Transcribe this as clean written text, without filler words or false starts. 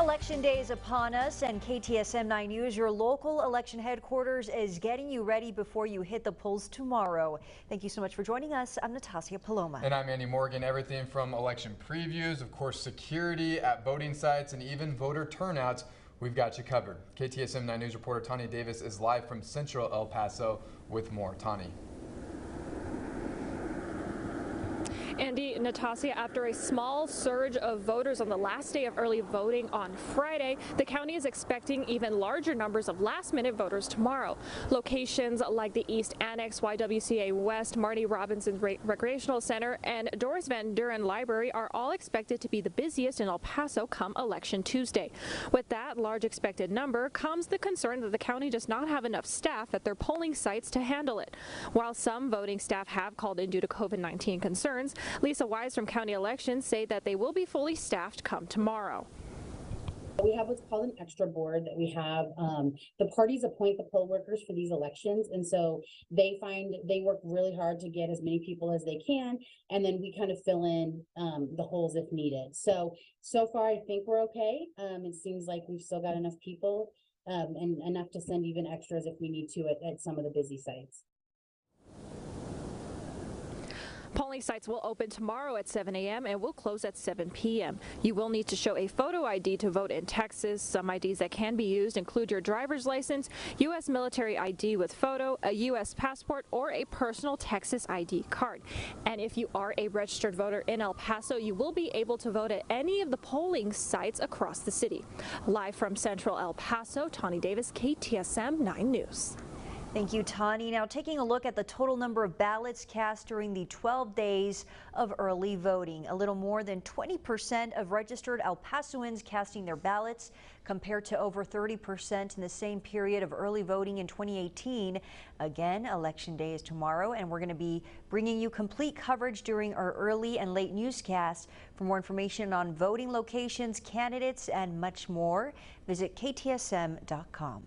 Election day is upon us, and KTSM 9 News, your local election headquarters, is getting you ready before you hit the polls tomorrow. Thank you so much for joining us. I'm Natasha Paloma. And I'm Andy Morgan. Everything from election previews, of course, security at voting sites, and even voter turnouts, we've got you covered. KTSM 9 News reporter Tani Davis is live from Central El Paso with more. Tani. Andy, Natasha, after a small surge of voters on the last day of early voting on Friday, the county is expecting even larger numbers of last-minute voters tomorrow. Locations like the East Annex, YWCA West, Marty Robinson Recreational Center, and Doris Van Duren Library are all expected to be the busiest in El Paso come Election Tuesday. With that large expected number comes the concern that the county does not have enough staff at their polling sites to handle it. While some voting staff have called in due to COVID-19 concerns, Lisa Wise from County Elections say that they will be fully staffed come tomorrow. We have what's called an extra board that we have. The parties appoint the poll workers for these elections, and so they work really hard to get as many people as they can, and then we kind of fill in the holes if needed. So far I think we're okay. It seems like we've still got enough people and enough to send even extras if we need to at some of the busy sites. Polling sites will open tomorrow at 7 a.m. and will close at 7 p.m. You will need to show a photo ID to vote in Texas. Some IDs that can be used include your driver's license, U.S. military ID with photo, a U.S. passport, or a personal Texas ID card. And if you are a registered voter in El Paso, you will be able to vote at any of the polling sites across the city. Live from Central El Paso, Tani Davis, KTSM 9 News. Thank you, Tani. Now, taking a look at the total number of ballots cast during the 12 days of early voting. A little more than 20% of registered El Pasoans casting their ballots, compared to over 30% in the same period of early voting in 2018. Again, Election Day is tomorrow, and we're going to be bringing you complete coverage during our early and late newscasts. For more information on voting locations, candidates, and much more, visit KTSM.com.